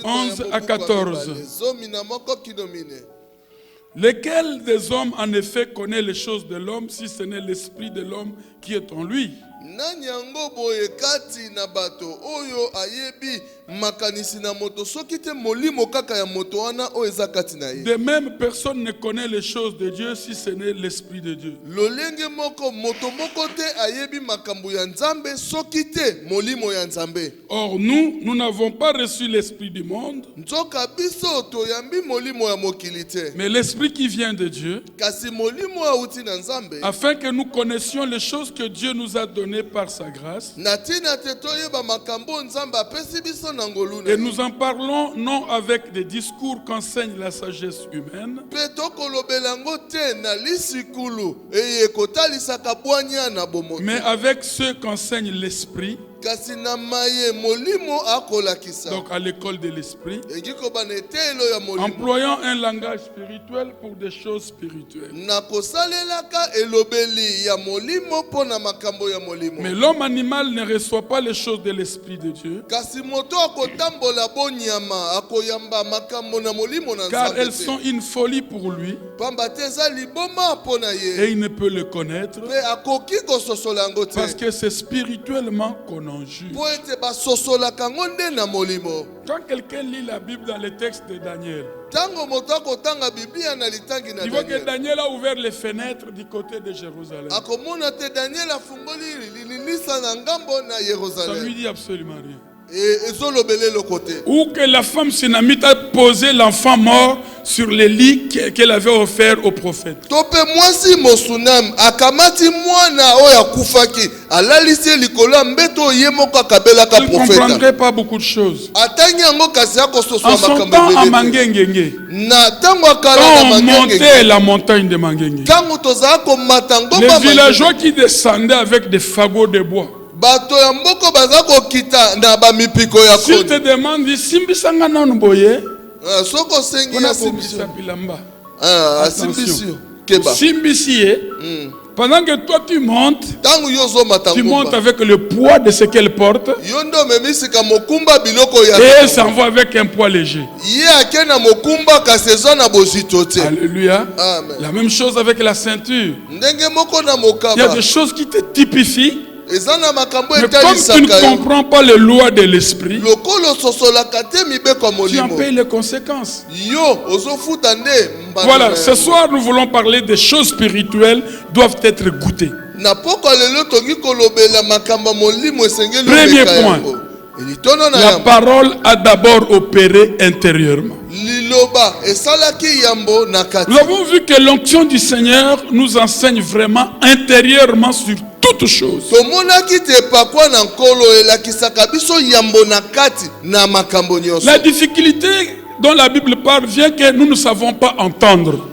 11 à 14. Lequel des hommes en effet connaît les choses de l'homme si ce n'est l'esprit de l'homme qui est en lui? De même, personne ne connaît les choses de Dieu si ce n'est l'esprit de Dieu. Or nous n'avons pas reçu l'esprit du monde, mais l'esprit qui vient de Dieu, afin que nous connaissions les choses que Dieu nous a données par sa grâce. Et nous en parlons non avec des discours qu'enseigne la sagesse humaine, mais avec ceux qu'enseigne l'esprit. Donc à l'école de l'esprit, employant un langage spirituel pour des choses spirituelles. Mais l'homme animal ne reçoit pas les choses de l'esprit de Dieu, car elles sont une folie pour lui, et il ne peut le connaître, parce que c'est spirituellement qu'on en juge. Quand quelqu'un lit la Bible dans le texte de Daniel, il voit que Daniel a ouvert les fenêtres du côté de Jérusalem. Ça lui dit absolument rien. Ou que la femme Sunamite a posé l'enfant mort sur les lits qu'elle avait offert au prophète. Vous ne comprendrez pas beaucoup de choses. En son temps à Mangengenge, quand on montait la montagne de Mangenge, les villageois qui descendaient avec des fagots de bois, s'il te demande, Simbisanga Nanboye, Simbisie, pendant que toi tu montes avec le poids de ce qu'elle porte, et elle s'envoie avec un poids léger. Alléluia. La même chose avec la ceinture. Il y a des choses qui te typifient. Mais comme tu ne comprends pas les lois de l'esprit, tu en payes les conséquences. Voilà, ce soir nous voulons parler des choses spirituelles doivent être goûtées. Premier point, la parole a d'abord opéré intérieurement. Nous avons vu que l'onction du Seigneur nous enseigne vraiment intérieurement sur toutes choses. La difficulté dont la Bible parle vient que nous ne savons pas entendre.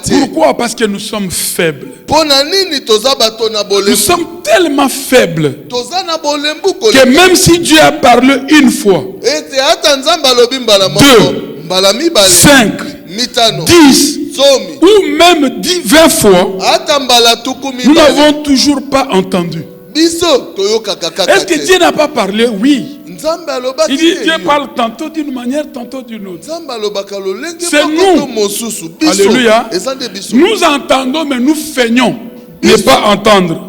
Pourquoi? Parce que nous sommes faibles. Nous sommes tellement faibles que même si Dieu a parlé une fois, 2, 5, 10 ou même 20 fois, nous n'avons toujours pas entendu. Est-ce que Dieu n'a pas parlé? Oui. Il dit Dieu parle tantôt d'une manière, tantôt d'une autre. C'est nous. Alléluia. Nous entendons, mais nous feignons ne pas entendre.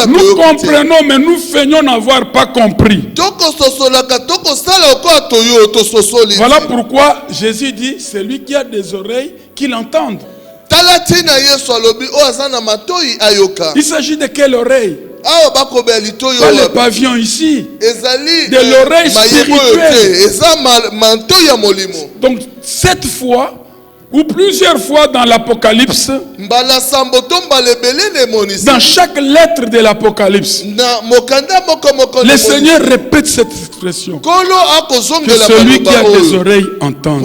Nous comprenons, mais nous feignons n'avoir pas compris. Voilà pourquoi Jésus dit, celui qui a des oreilles, qu'il entende. Il s'agit de quelle oreille? Pas le pavillon ici. De l'oreille spirituelle. Donc cette fois, ou plusieurs fois dans l'Apocalypse, dans chaque lettre de l'Apocalypse, le Seigneur répète cette expression, que celui qui a des oreilles entende.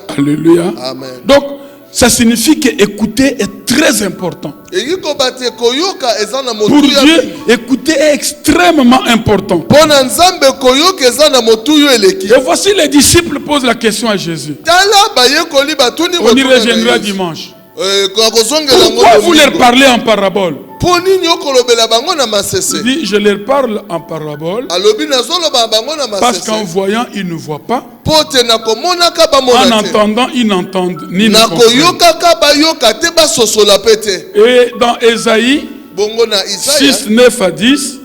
Alléluia. Amen. Donc ça signifie que écouter est très important. Pour Dieu, écouter est extrêmement important. Et voici les disciples posent la question à Jésus. On y reviendra dimanche. Pourquoi vous leur parlez en parabole? Il dit, je leur parle en parabole parce qu'en voyant, ils ne voient pas. En entendant, ils n'entendent ni ne comprennent. Et dans Ésaïe 6, 9 à 10,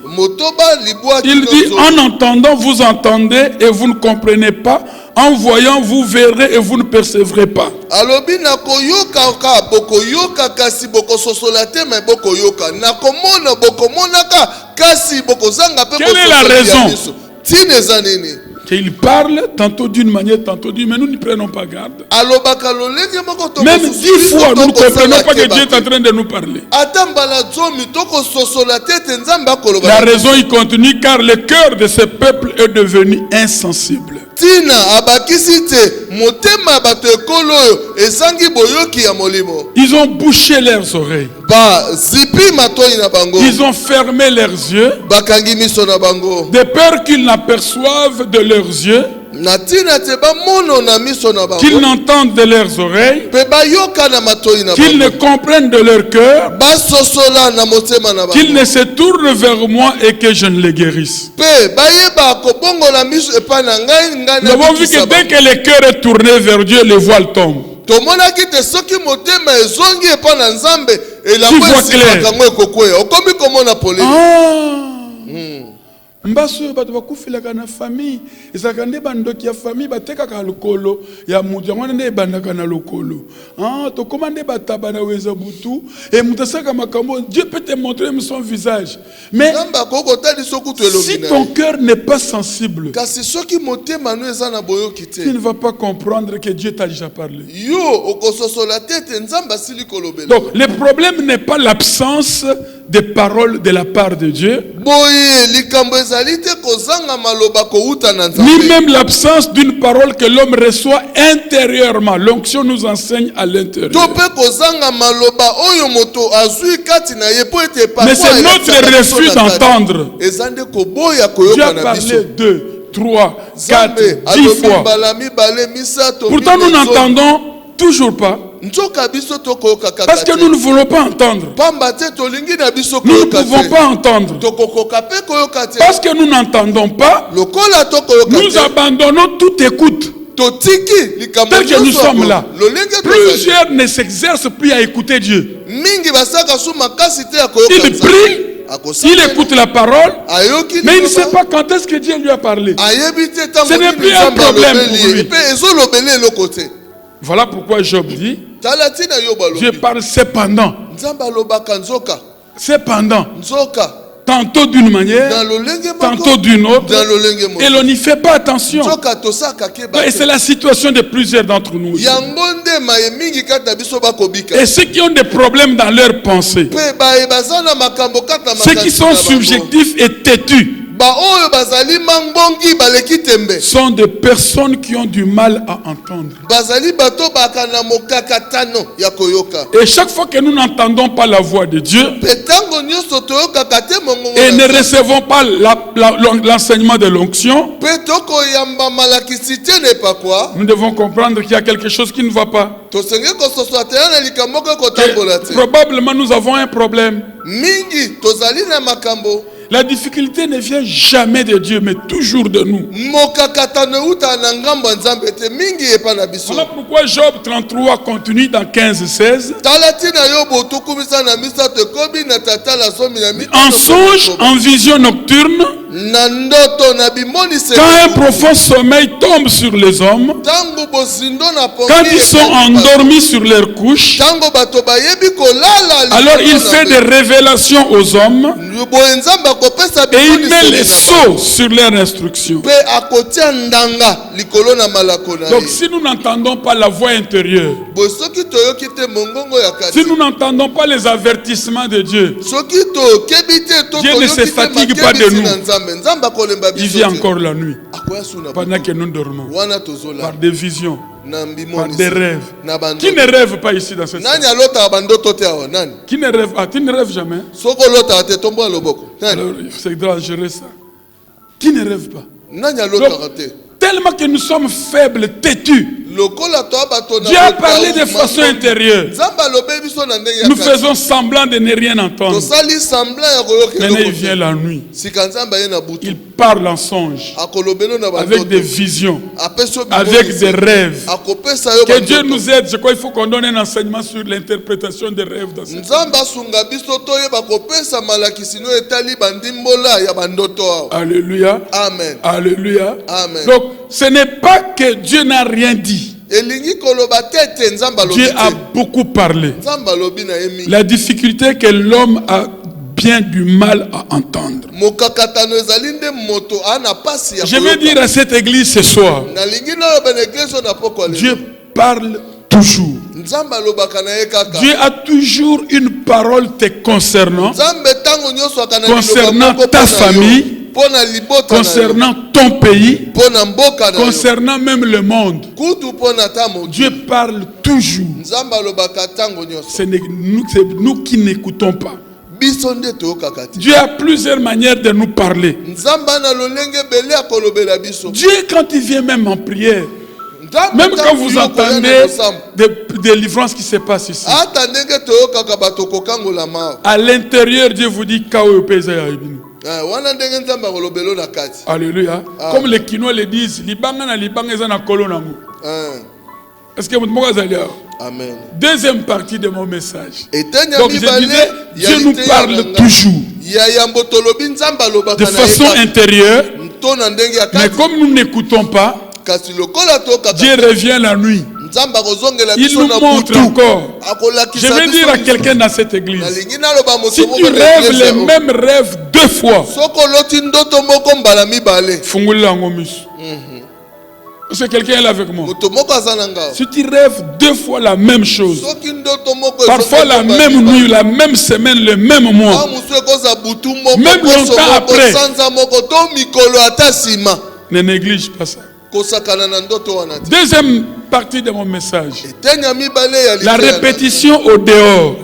il dit, en entendant, vous entendez et vous ne comprenez pas. En voyant, vous verrez et vous ne percevrez pas. Quelle est la raison? Qu'il parle tantôt d'une manière, tantôt d'une, mais nous ne prenons pas garde. Même 10 fois, nous ne comprenons pas que Dieu est en train de nous parler. La raison, il continue, car le cœur de ce peuple est devenu insensible. Ils ont bouché leurs oreilles. Ils ont fermé leurs yeux, de peur qu'ils n'aperçoivent de leurs yeux, qu'ils n'entendent de leurs oreilles, qu'ils ne comprennent de leur cœur, qu'ils ne se tournent vers moi et que je ne les guérisse. Nous avons vu que dès que le cœur est tourné vers Dieu, le voile tombe. Tu vois clair. Mbaso bato bakufilaka na famille ezaka nde bandoki ya famille batekaka lokolo ya mutu yango nde ebandaka na lokolo to komande bataba na weza butu et mutasaka makambo. Dieu peut te montrer son visage, mais si ton cœur n'est pas sensible, tu ne vas pas comprendre que Dieu t'a déjà parlé. Donc le problème n'est pas l'absence des paroles de la part de Dieu, ni même l'absence d'une parole que l'homme reçoit intérieurement. L'onction nous enseigne à l'intérieur. Mais c'est notre refus d'entendre. Dieu a parlé 2, 3, 4, 10 fois. Pourtant nous n'entendons toujours pas. Parce que nous ne voulons pas entendre. Nous ne pouvons pas entendre. Parce que nous n'entendons pas, nous abandonnons toute écoute. Tel que nous sommes là, plusieurs ne s'exercent plus à écouter Dieu. Il prie, il écoute la parole, mais il ne sait pas quand est-ce que Dieu lui a parlé. Ce n'est plus un problème pour lui. Voilà pourquoi Job dit, Dieu parle cependant. Cependant. Tantôt d'une manière, tantôt d'une autre, et l'on n'y fait pas attention. Et c'est la situation de plusieurs d'entre nous. Et ceux qui ont des problèmes dans leurs pensées, ceux qui sont subjectifs et têtus, sont des personnes qui ont du mal à entendre. Et chaque fois que nous n'entendons pas la voix de Dieu et ne recevons pas l'enseignement de l'onction, nous devons comprendre qu'il y a quelque chose qui ne va pas. Et probablement nous avons un problème. La difficulté ne vient jamais de Dieu, mais toujours de nous. Voilà pourquoi Job 33 continue dans 15-16. En songe, en vision nocturne, quand un profond sommeil tombe sur les hommes, quand ils sont endormis sur leurs couches, alors il fait des révélations aux hommes et il met les sceaux sur leurs instructions. Donc si nous n'entendons pas la voix intérieure, si nous n'entendons pas les avertissements de Dieu, Dieu ne se fatigue pas de nous. Il vient encore la nuit pendant que nous dormons, par des visions, par des rêves. Qui ne rêve pas ici dans cette salle? Qui ne rêve pas? Qui ne rêve jamais? Alors, c'est dangereux ça. Qui ne rêve pas? Donc, tellement que nous sommes faibles, têtus, Dieu a parlé de façon intérieure. Nous faisons semblant de ne rien entendre. Maintenant il vient la nuit. Il parle en songe, avec des visions, avec des rêves. Que Dieu nous aide. Je crois qu'il faut qu'on donne un enseignement sur l'interprétation des rêves dans cette Alléluia. Amen. Alléluia. Amen. Donc, ce n'est pas que Dieu n'a rien dit. Dieu a beaucoup parlé. La difficulté est que l'homme a bien du mal à entendre. Je veux dire à cette église ce soir, Dieu parle toujours. Dieu a toujours une parole te concernant, concernant ta famille, concernant ton pays, concernant même le monde. Dieu parle toujours. C'est nous qui n'écoutons pas. Dieu a plusieurs manières de nous parler. Dieu, quand il vient même en prière, même quand vous entendez des délivrances qui se passent ici, à l'intérieur, Dieu vous dit Alléluia. Comme les Kinois le disent, est-ce que vous avez Amen. Deuxième partie de mon message. Donc je disais, Dieu nous parle toujours de façon intérieure, mais comme nous n'écoutons pas, Dieu revient la nuit. Il nous montre encore. Je vais dire à quelqu'un dans cette église, si tu rêves les mêmes rêves deux fois, est-ce que quelqu'un est là avec moi? Si tu rêves deux fois la même chose, parfois la même nuit, la même semaine, le même mois, même longtemps après, ne néglige pas ça. Deuxième partie de mon message, la répétition au dehors.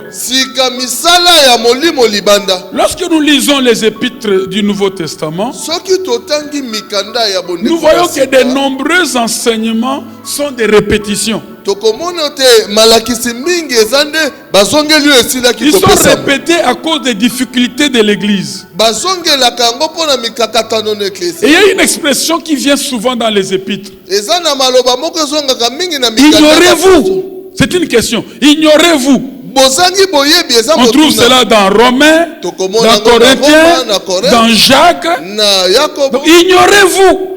Lorsque nous lisons les épîtres du Nouveau Testament, nous voyons que de nombreux enseignements sont des répétitions. Ils sont répétés à cause des difficultés de l'église. Et il y a une expression qui vient souvent dans les épîtres. Ignorez-vous. C'est une question. Ignorez-vous. On trouve cela dans Romains, dans Corinthiens, dans Jacques. Donc, ignorez-vous.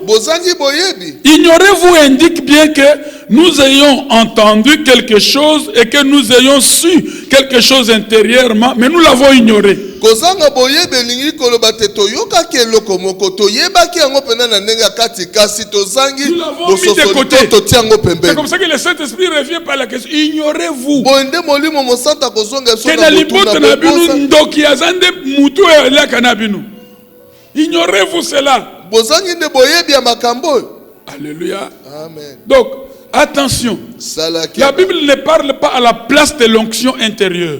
Ignorez-vous indique bien que nous ayons entendu quelque chose et que nous ayons su quelque chose intérieurement, mais nous l'avons ignoré. C'est comme ça que le Saint-Esprit revient par la question. Ignorez-vous. Ignorez-vous cela. Alléluia. Amen. Donc, attention. La Bible ne parle pas à la place de l'onction intérieure.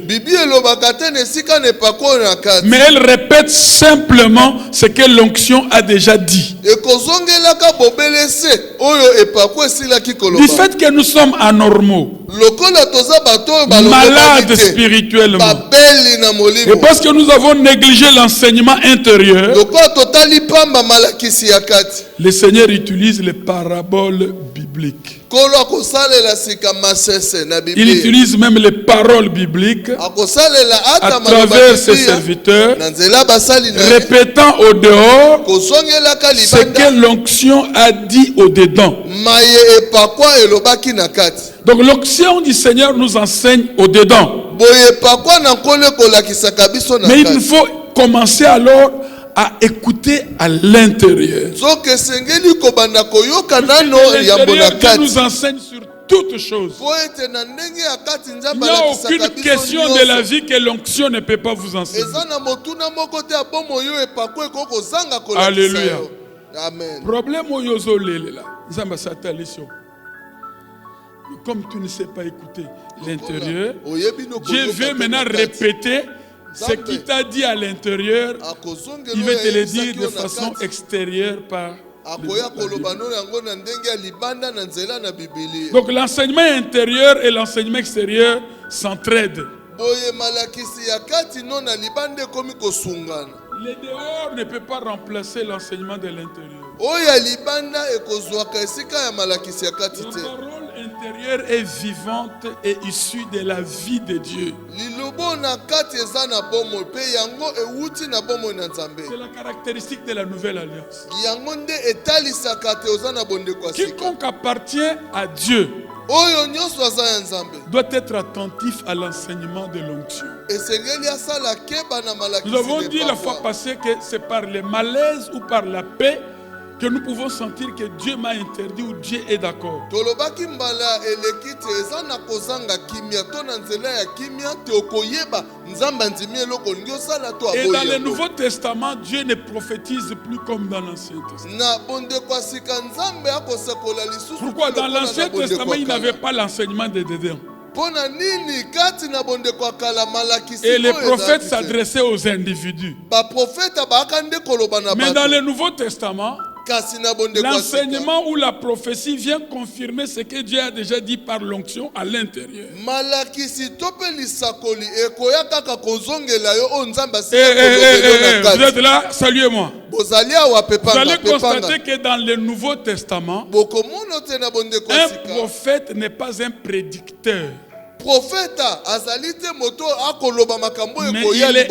Mais elle répète simplement ce que l'onction a déjà dit. Du fait que nous sommes anormaux, malades spirituellement, et parce que nous avons négligé l'enseignement intérieur, le Seigneur utilise les paraboles bibliques. Il utilise même les paroles bibliques à travers ses serviteurs, répétant au dehors ce que l'onction a dit au dedans. Donc l'onction du Seigneur nous enseigne au dedans. Mais il faut commencer alors à écouter à l'intérieur. Qui nous enseigne sur toutes choses. Il n'y a aucune question de la vie que l'onction ne peut pas vous enseigner. Alléluia. Amen. Problème comme tu ne sais pas écouter l'intérieur, Dieu veut maintenant répéter ce qu'il t'a dit à l'intérieur. Il va te le dire de façon extérieure par Donc l'enseignement intérieur et l'enseignement extérieur s'entraident. Le dehors ne peut pas remplacer l'enseignement de l'intérieur. La parole intérieure est vivante et issue de la vie de Dieu. C'est la caractéristique de la nouvelle alliance. Quiconque appartient à Dieu doit être attentif à l'enseignement de l'onction. Nous avons dit la fois passée que c'est par le malaise ou par la paix que nous pouvons sentir que Dieu m'a interdit ou Dieu est d'accord. Et dans le Nouveau Testament, Dieu ne prophétise plus comme dans l'Ancien Testament. Pourquoi dans l'Ancien Testament, il n'avait pas l'enseignement de Dédé? Et les prophètes s'adressaient aux individus. Mais dans le Nouveau Testament, l'enseignement ou la prophétie vient confirmer ce que Dieu a déjà dit par l'onction à l'intérieur. Vous êtes là, saluez-moi. Vous allez constater que dans le Nouveau Testament, un prophète n'est pas un prédicteur. Mais il est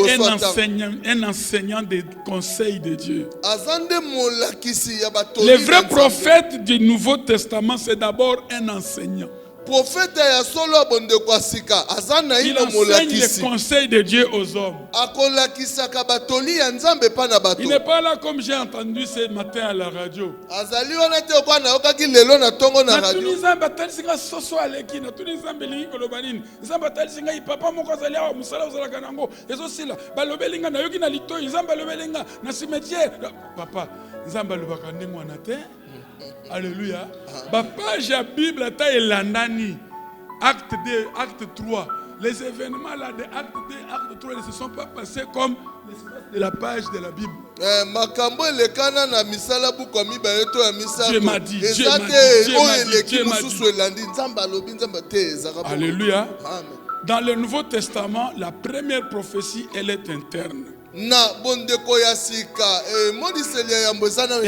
un enseignant des conseils de Dieu. Le vrai prophète du Nouveau Testament, c'est d'abord un enseignant. Il enseigne les conseils de Dieu aux hommes. Il n'est pas là comme j'ai entendu ce matin à la radio. Papa, alléluia. Papa, j'ai la Bible à taille landani. Acte 2, acte 3. Les événements là de acte 2, acte 3 ne se sont pas passés comme l'espace de la page de la Bible. Dieu m'a dit, Dieu m'a dit, Dieu m'a dit. Alléluia. Dans le Nouveau Testament, la première prophétie, elle est interne. Et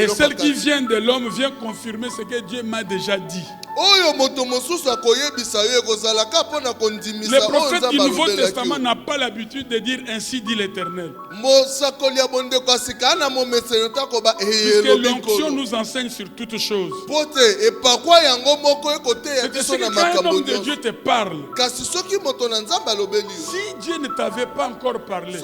celle qui vient de l'homme vient confirmer ce que Dieu m'a déjà dit. Le prophète du Nouveau Testament n'a pas l'habitude de dire ainsi dit l'Éternel. Puisque l'onction nous enseigne sur toutes choses. C'est ce que quand un homme de Dieu te parle, si Dieu ne t'avait pas encore parlé, de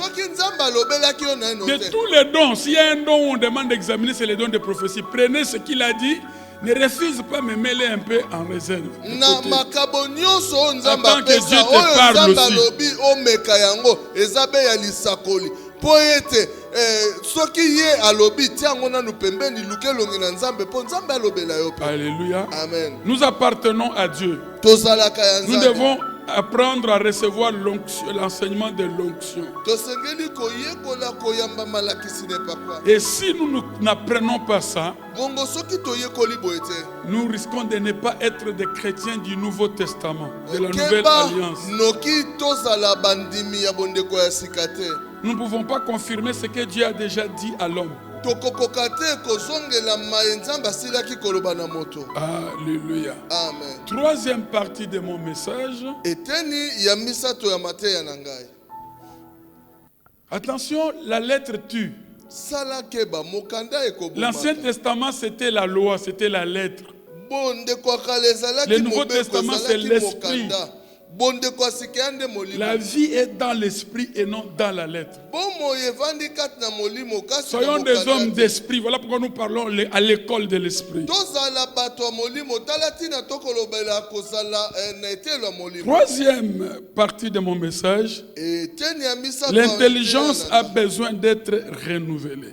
tous les dons, s'il y a un don où on demande d'examiner, c'est le don de prophétie. Prenez ce qu'il a dit. Ne refuse pas me mêler un peu en réserve. Attends que Dieu te parle aussi. Alléluia. Amen. Nous appartenons à Dieu. Nous devons apprendre à recevoir l'enseignement de l'onction. Et si nous n'apprenons pas ça, nous risquons de ne pas être des chrétiens du Nouveau Testament, de la Nouvelle Alliance. Nous ne pouvons pas confirmer ce que Dieu a déjà dit à l'homme. Alléluia. Amen. Troisième partie de mon message. Attention, la lettre tue. L'Ancien Testament, c'était la loi, c'était la lettre. Le Nouveau Testament, c'est l'esprit. La vie est dans l'esprit et non dans la lettre. Soyons des hommes d'esprit. Voilà pourquoi nous parlons à l'école de l'esprit. Troisième partie de mon message. L'intelligence a besoin d'être renouvelée.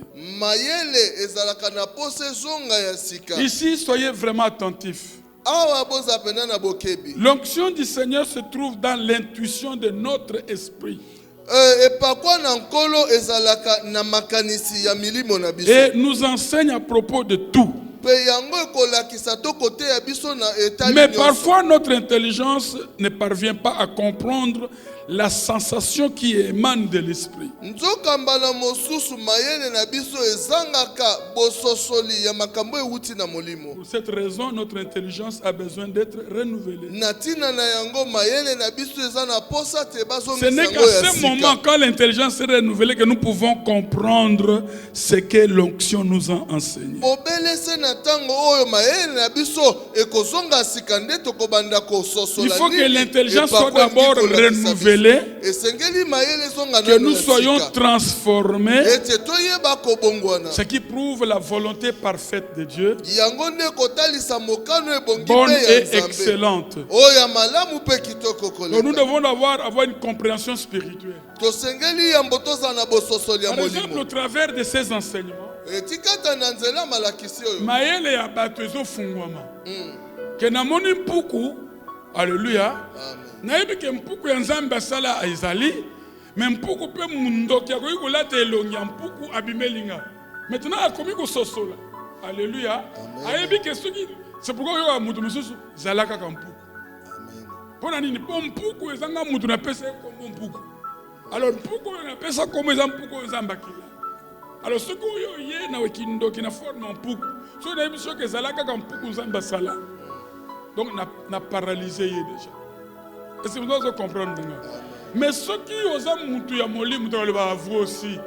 Ici, soyez vraiment attentifs. L'onction du Seigneur se trouve dans l'intuition de notre esprit. Et nous enseigne à propos de tout. Mais parfois notre intelligence ne parvient pas à comprendre la sensation qui émane de l'esprit. Pour cette raison, notre intelligence a besoin d'être renouvelée. Ce n'est qu'à ce moment, quand l'intelligence est renouvelée, que nous pouvons comprendre ce que l'onction nous a enseigné. Il faut que l'intelligence soit d'abord renouvelée, que nous soyons transformés, ce qui prouve la volonté parfaite de Dieu, bonne et excellente. Donc nous devons avoir une compréhension spirituelle. Par exemple, au travers de ces enseignements, mayele ya bato ezofungwama ke namoni mpuku, alléluia, nayebi ke mpuku ya Nzambe asala ezali, mais mpuku pe mundoki akoki kolata elongi ya mpuku abimelinga, maintenant akomi kososola, alléluia, ayebi ke soki, c'est pourquoi oyo mutu mosusu zala kaka mpuku. Pona nini po mpuku ezanga mutu na pesa kombo mpuku, alors mpuku na pesa kombo eza mpuku Nzambe akila. Alors ce qu'on y a na wekindo qui na forme en pouc, so na biso que zala kaka mpuku Nzambe sala. Donc na paralysé déjà. Et c'est vous doit comprendre. Mais ce qui osa mutu ya molimo to le ba vous aussi,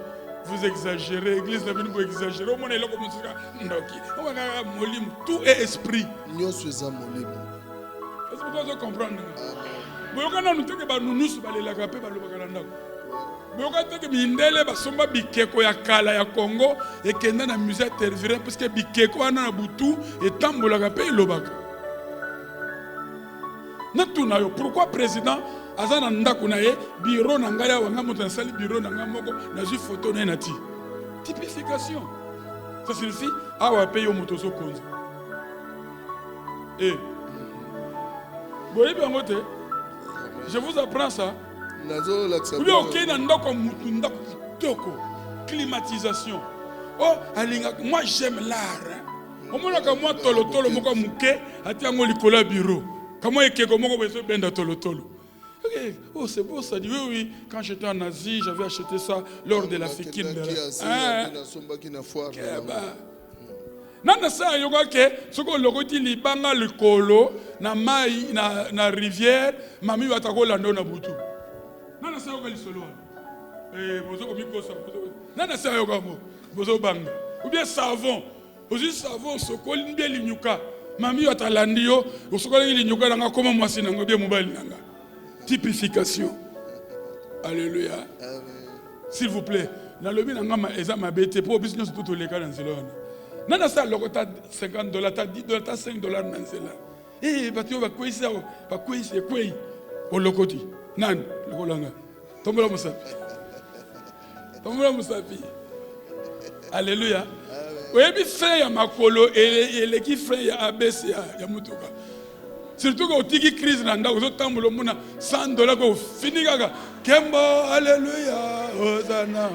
vous exagérez, église na bini vous exagérez, au moins est là comme ça ndoki. On va molimo, tout est esprit. Nyoso za molimo. Est-ce que vous doit comprendre? Boyoka na nuteke ba nunusu ba le la kapé ba lo ba kana. Boyoka teke mindele basomba bikeko ya kala ya Congo et kenda na musée tervire parce que bikeko ana na butu et tambola kapé lobaka. Na tuna yo pourquoi président azana ndako na ye bureau na ngaya wanga moto na sali bureau na ngamoko na ju photo na nati. Typification. Ça signifie awa paye yo moto so konza. Eh. Boye bangote. Je vous apprends ça. Climatisation. Oh, moi j'aime l'art. Moi tolotolo moko muke atiango likola bureau. Comment est-ce que moko beso benda tolotolo? Oh, c'est beau ça. Oui, oui. Quand j'étais en Asie, j'avais acheté ça lors de la Fikine. Nana sa yoga ke soko lokoti libanga likolo na mai na rivière mami watako lando na butu. Nana sa yoga lisolo. Bozo komiko sa. Nana sa yoga mo. Bozo banga. Ou bien savon. Aussi savon soko limbie linyuka. Mami watalandi yo, soko linyuka nanga koma mwasi nango bien mobile nanga. Typification. Alléluia. Amen. S'il vous plaît, na lobi nanga ma eza mabete pour business tout le cas dans zelona. Nana sa lokota $50, ta $10, ta $5 nanzela. Eh batio ba kwisa kwei o lokoti. Nan lokolanga. Tombola musapi. Tombola musapi. Alléluia. Oyebi frère ya makolo et qui frère ya ABC ya mutuka. Surtout quand tiki crise nanda ozo tambulo mona $100 ko fini kaka. Kembo alléluia hosanna.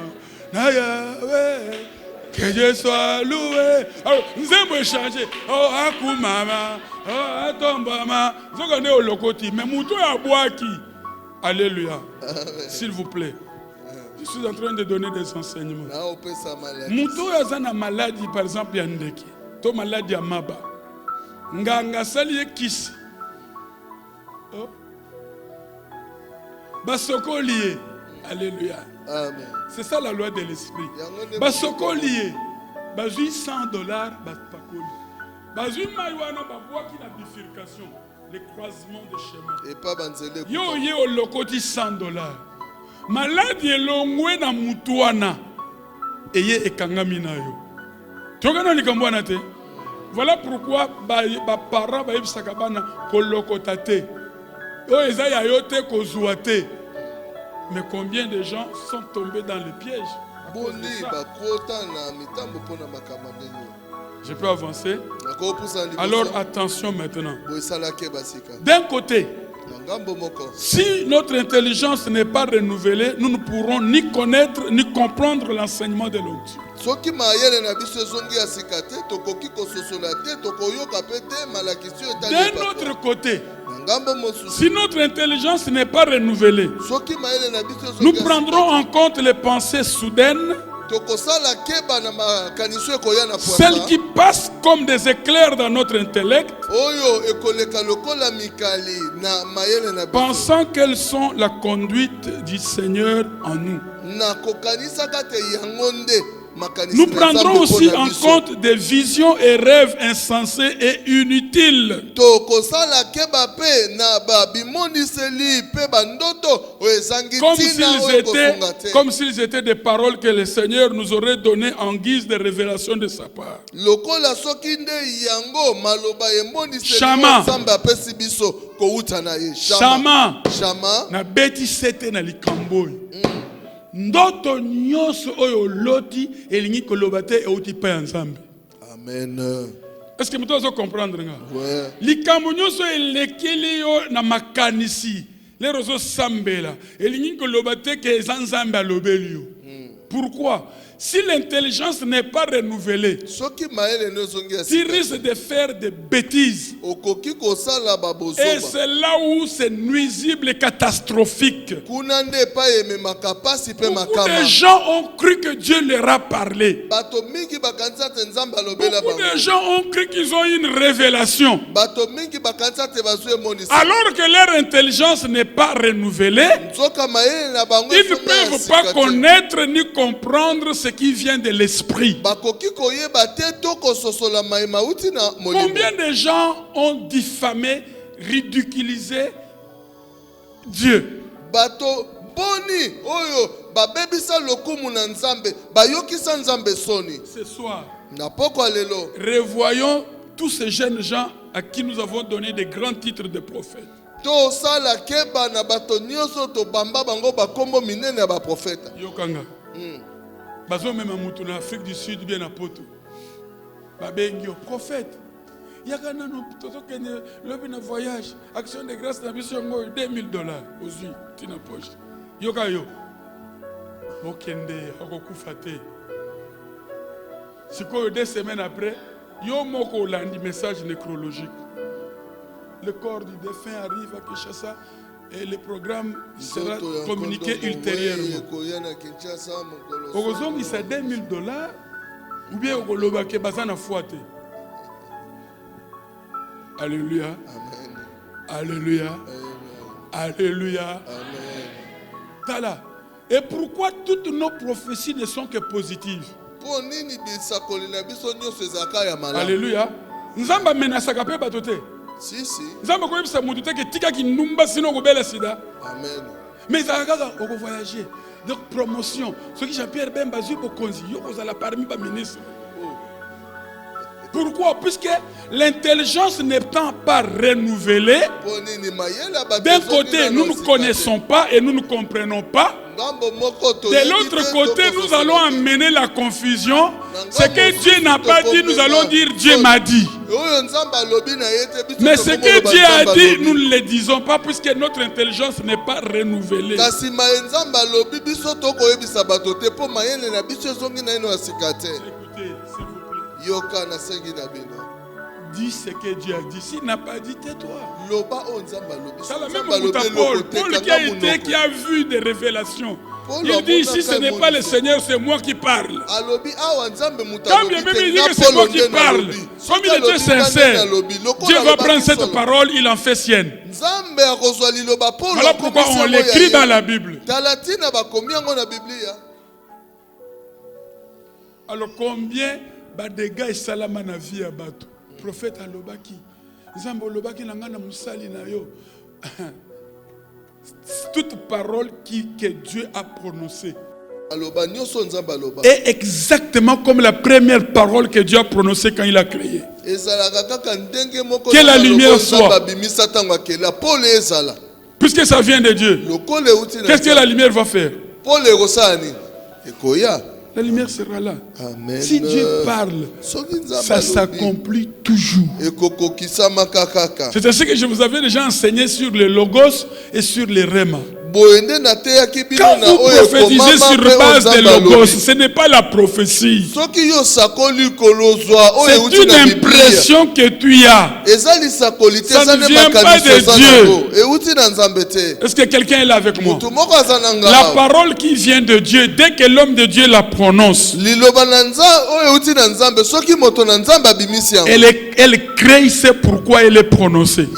Na Yahweh. Que Dieu soit loué. Alors, nous aimons changer. Oh, akumama. Oh, atombama. Vous connaissez au lokoti. Mais mouton à bois qui. Alléluia. S'il vous plaît. Je suis en train de donner des enseignements. Mouton a une maladie, par exemple, yandeki. To maladie à maba. Nganga sali kisi. Oh. Basoko lié. Alléluia. Amen. C'est ça la loi de l'esprit. Basoko lié. Bazui $100 bakoli. Bazui maïwana babwa qui na bifurcation, les croisements de chemin. Et pas banzele. Yo ye au lokoti $100. Maladi elongwe na mutuana. Eye ekangami na yo. Tokana likambwana te. Voilà pourquoi ba parents ba yebisaka bana kolokota te. O eza ya yo te kozwa te. Mais combien de gens sont tombés dans le piège? Je peux avancer? Alors attention maintenant. D'un côté, Si notre intelligence n'est pas renouvelée, nous ne pourrons ni connaître ni comprendre l'enseignement de l'onction. D'un autre côté, si notre intelligence n'est pas renouvelée, nous prendrons en compte les pensées soudaines, celles qui passent comme des éclairs dans notre intellect, pensant qu'elles sont la conduite du Seigneur en nous. Nous prendrons aussi en compte des visions et rêves insensés et inutiles. Comme s'ils étaient des paroles que le Seigneur nous aurait données en guise de révélation de sa part. Shama. Shama. Na beti sete na likamboi. Ndoto nyonso oyo loti elingi kolobate e uti pa nzambe. Amen. Est-ce que vous comprendre nga? Ouais. Likambo nyonso elekeli yo na makanisi. Les rozo sambela elingi kolobate ke nzambe alobeli yo. Pourquoi? Si l'intelligence n'est pas renouvelée, tu risques de faire des bêtises. Et c'est là où c'est nuisible et catastrophique. Beaucoup de gens ont cru que Dieu leur a parlé. Beaucoup de gens ont cru qu'ils ont une révélation. Alors que leur intelligence n'est pas renouvelée, ils ne peuvent pas connaître ni comprendre ce qui vient de l'esprit. Combien de gens ont diffamé, ridiculisé Dieu? Ce soir, revoyons tous ces jeunes gens à qui nous avons donné des grands titres de prophètes. Yokanga. Bazo même en Afrique du Sud bien à Poto. Babengio prophète. Yakana no toto kene lobi na voyage, action de grâce na biso ngo $2000 ozui tina poche. Yoka yo. Okende akokufate. Siko 2 semaines après, yo moko landi message nécrologique. Le corps du défunt arrive à Kinshasa. Et le programme sera communiqué ultérieurement. Heureusement, il s'est $2000 ou bien au Lobake Bazana Fouate. Alléluia. Alléluia. Alléluia. Tala. Et pourquoi toutes nos prophéties ne sont que positives? Alléluia. Nous avons menacé à Batote. Si. Amen. Mais ça va voyager. Donc promotion. Ce qui Jean-Pierre Bemba Zui Bokonzi, Yokozala parmi les ministres. Pourquoi? Puisque l'intelligence n'étant pas renouvelée, d'un côté nous ne connaissons pas et nous ne comprenons pas. De l'autre côté, nous allons amener la confusion. Ce que Dieu n'a pas dit, nous allons dire Dieu m'a dit. Mais ce que Dieu a dit, nous ne le disons pas puisque notre intelligence n'est pas renouvelée. Écoutez, s'il vous plaît. Dis ce que Dieu a dit. S'il n'a pas dit, tais-toi. C'est la même Paul qui a vu des révélations. Il dit ici ce n'est pas le Seigneur, c'est moi qui parle. Quand bien même il dit que c'est moi qui parle, comme il était sincère, Dieu va prendre cette parole, il en fait sienne. Voilà pourquoi on l'écrit dans la Bible. Alors combien de dégâts et salama na vie à bateau? Prophète alobaki, Zambo lobaki nangana musali na yo. Toute parole que Dieu a prononcée est exactement comme la première parole que Dieu a prononcée quand il a créé. Que la lumière soit. Puisque ça vient de Dieu, qu'est-ce que la lumière va faire? la lumière sera là. Amen. Si Dieu parle, ça s'accomplit toujours. C'est ainsi que je vous avais déjà enseigné sur les logos et sur les rémas. Quand vous prophétisez sur base des logos, ce n'est pas la prophétie. C'est une impression que tu as. Ça ne vient pas de Dieu. Est-ce que quelqu'un est là avec moi? La parole qui vient de Dieu, dès que l'homme de Dieu la prononce, elle crée, c'est pourquoi elle est prononcée.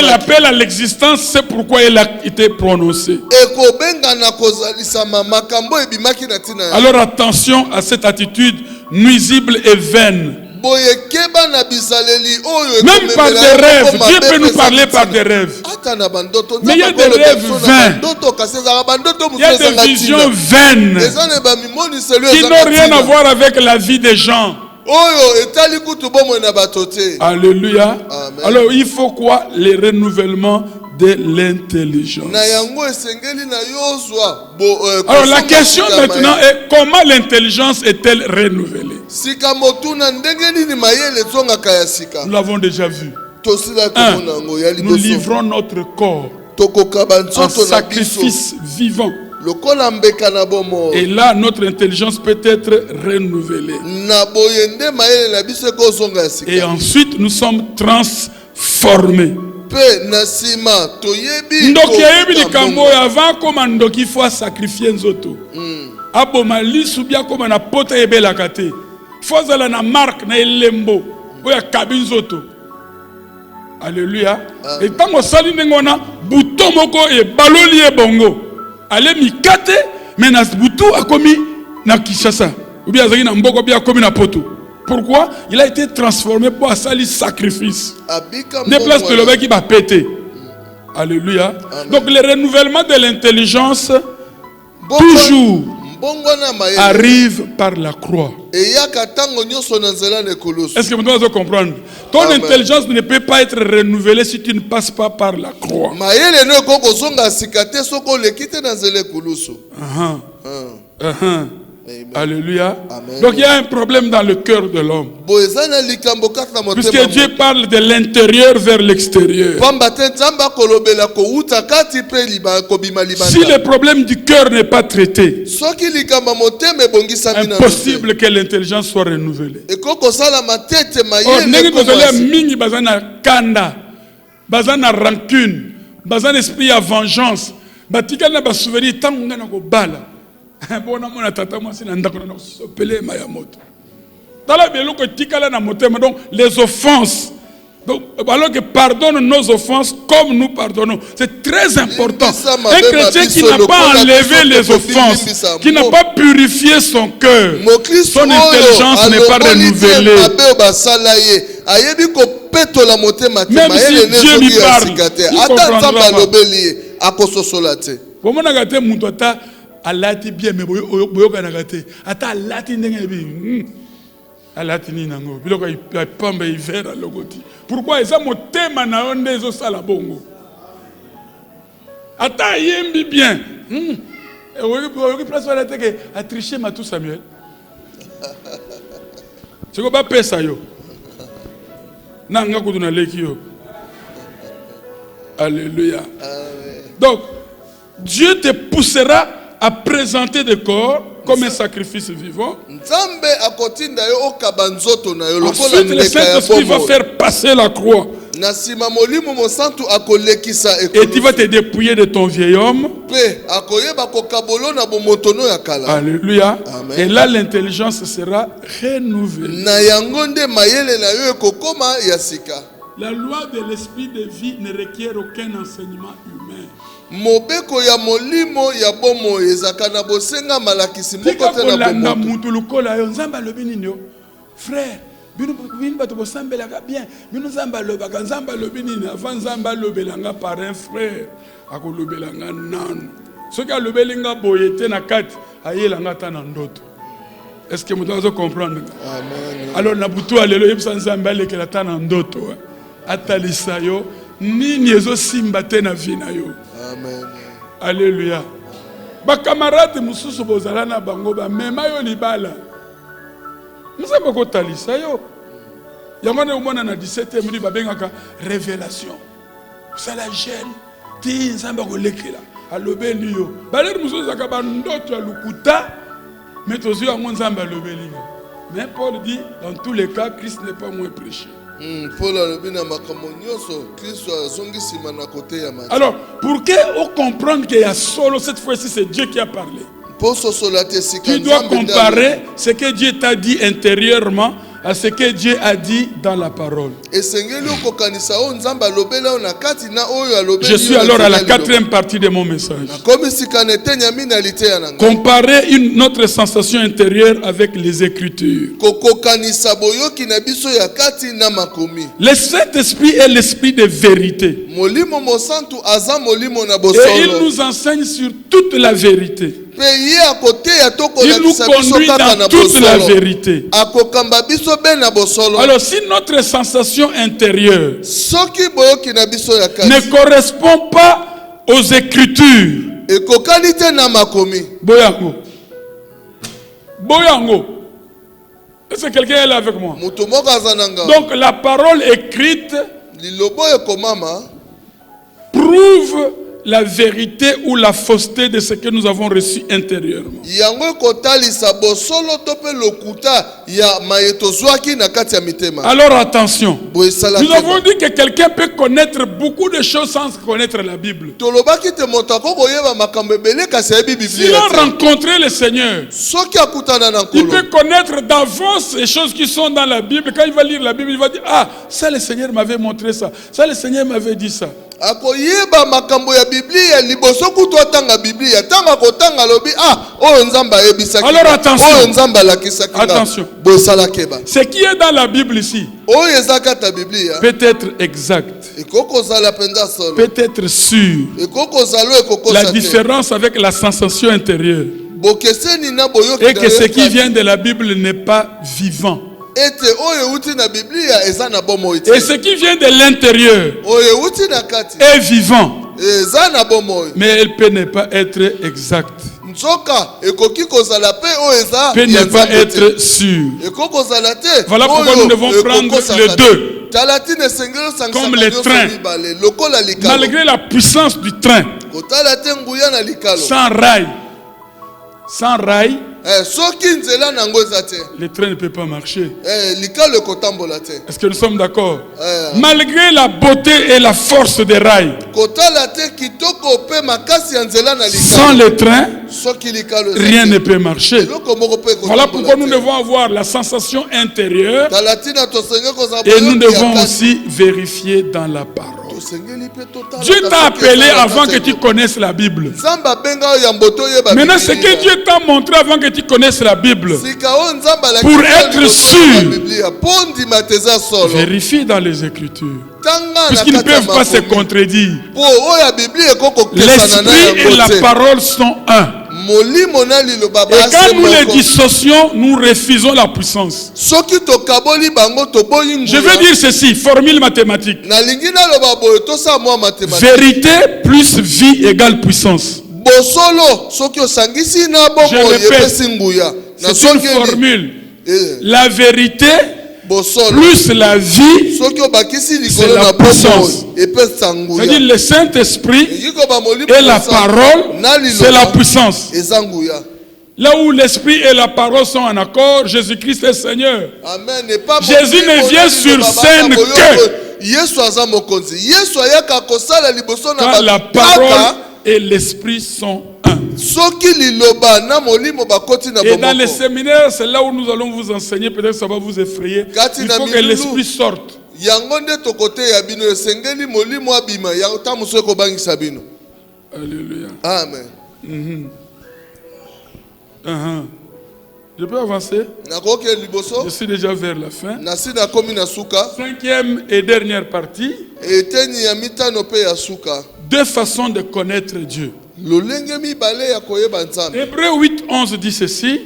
Elle appelle à l'existence, c'est pourquoi elle a été prononcée. Alors attention à cette attitude nuisible et vaine. Même par des rêves, Dieu peut nous parler par des rêves. Mais il y a des rêves vains. Il y a des visions vaines qui n'ont rien à voir avec la vie des gens. Alléluia. Amen. Alors il faut quoi? Les renouvellements de l'intelligence. Alors la question maintenant est comment l'intelligence est-elle renouvelée? Nous l'avons déjà vu. Nous livrons notre corps en sacrifice vivant. Et là, notre intelligence peut être renouvelée. Et ensuite, nous sommes transformés. Ndoki ayebi likambo avant comme ndoki faut sacrifier nzoto. Aboma lisu bia comme na pota ebela kate. Faut zala na marque na elembo oya kabi nzoto. Alléluia. Et tango sali ngona bouton moko e baloli e bongo. Ale mikate menas butu akomi na Kinshasa. Ou bien azaki na mboko bia akomi na poto. Pourquoi? Il a été transformé pour un sacrifice. Des places de l'obé qui va péter. Alléluia. Amen. Donc le renouvellement de l'intelligence toujours arrive par la croix. Est-ce que vous devez comprendre? Ton Amen. Intelligence ne peut pas être renouvelée si tu ne passes pas par la croix. Alléluia. Amen. Donc il y a un problème dans le cœur de l'homme. Puisque Dieu parle de l'intérieur vers l'extérieur. Si le problème du cœur n'est pas traité, impossible que l'intelligence soit renouvelée. Bazana rancune, bazana esprit à vengeance, batikana ba souvenir tant ngana ko bala. Donc, les offenses. Donc, alors que pardonne nos offenses comme nous pardonnons. C'est très important. Un chrétien qui n'a pas enlevé les offenses, qui n'a pas purifié son cœur, son intelligence n'est pas renouvelée. Même si Dieu lui parle, il comprendra pas. Alati bien mais boyoka na gâté ata alati ndenge bi alati ni nango biloko ipamba ivera logoti pourquoi eza motema na onde ezo sala bongo ata yembi bien oyoki place wala teke a tricher Matou Samuel c'est quoi ba pesa yo nanga kuduna leki yo. Alléluia. Donc Dieu te poussera à présenter des corps comme un sacrifice vivant. Ensuite, le Saint-Esprit va faire passer la croix. Et tu vas te dépouiller de ton vieil homme. Alléluia. Amen. Et là, l'intelligence sera renouvelée. La loi de l'esprit de vie ne requiert aucun enseignement humain. Mobeko ya molimo ya bomo ezakana bosenga malakisi moko te na bomo mutu lukola yo nzamba lobi nini yo frère bino bato bosambela ka bien bino nzamba lobaka nzamba lobi nini avant nzamba lobelanga par un frère akolobelanga nanu soki alobelinga boye te na kati ayelanga ta na ndoto. Est-ce que vous devez comprendre? Amen. Alors na butu alelo yebisa nzamba lekela ta na ndoto atalisa yo nini ezo simba te na vie na yo. Amen. Alléluia. Ba camarade mususu bozala na bango ba mema yo libala. Nzambe ko talisa yo. Yamane umona na 17e midi babengaka révélation. Ça la gêne. Ti nzambe ko lekela. Alobeli yo. Baler mususu zaka ba ndoto ya lukuta. Mais tous yeux ont nzambe alobeli. Mais Paul dit dans tous les cas Christ n'est pas moins prêché. Alors, pour qu'on comprenne qu'il y a solo, cette fois-ci, c'est Dieu qui a parlé. Tu dois comparer ce que Dieu t'a dit intérieurement à ce que Dieu a dit dans la parole. Je suis alors à la 4e partie de mon message. Comparer notre sensation intérieure avec les Écritures. Le Saint-Esprit est l'Esprit de vérité. Et il nous enseigne sur toute la vérité. Il nous conduit dans toute la vérité. Alors si notre sensation intérieure ne correspond pas aux Écritures, Boyango, Boyango, est-ce que quelqu'un est là avec moi? Donc la parole écrite prouve la vérité ou la fausseté de ce que nous avons reçu intérieurement. Alors attention, nous avons dit que quelqu'un peut connaître beaucoup de choses sans connaître la Bible. S'il a rencontré le Seigneur, il peut connaître d'avance les choses qui sont dans la Bible. Quand il va lire la Bible, il va dire, ah, ça le Seigneur m'avait montré ça, ça le Seigneur m'avait dit ça. Alors attention, ce qui est dans la Bible ici peut être exact, peut être sûr. La différence avec la sensation intérieure est que ce qui vient de la Bible n'est pas vivant. Et ce qui vient de l'intérieur est vivant, mais elle peut ne pas être exacte, peut ne pas être sûre. Voilà pourquoi nous devons prendre les deux comme les trains. Malgré la puissance du train, sans rail, le train ne peut pas marcher. Est-ce que nous sommes d'accord? Malgré la beauté et la force des rails, sans le train, rien ne peut marcher. Voilà pourquoi nous devons avoir la sensation intérieure et nous devons aussi vérifier dans la parole. Dieu t'a appelé avant que tu connaisses la Bible. Maintenant, ce que Dieu t'a montré avant que tu connaisses la Bible, pour être sûr, vérifie dans les Écritures, puisqu'ils ne peuvent pas se contredire. L'Esprit et la parole sont un. Et quand nous les dissocions, nous refusons la puissance. Je veux dire ceci, formule mathématique. Vérité plus vie égale puissance. Je répète, c'est une formule. La vérité plus la vie, c'est la puissance. C'est-à-dire le Saint-Esprit et la parole, c'est la puissance. Là où l'Esprit et la parole sont en accord, Jésus-Christ est Seigneur. Jésus ne vient sur scène que quand la parole et l'Esprit sont un. Et dans les séminaires, c'est là où nous allons vous enseigner, peut-être ça va vous effrayer. Il faut que l'Esprit sorte. Alléluia. Amen. Je peux avancer? Je suis déjà vers la fin. 5e et dernière partie. Deux façons de connaître Dieu. Hébreux 8:11 dit ceci: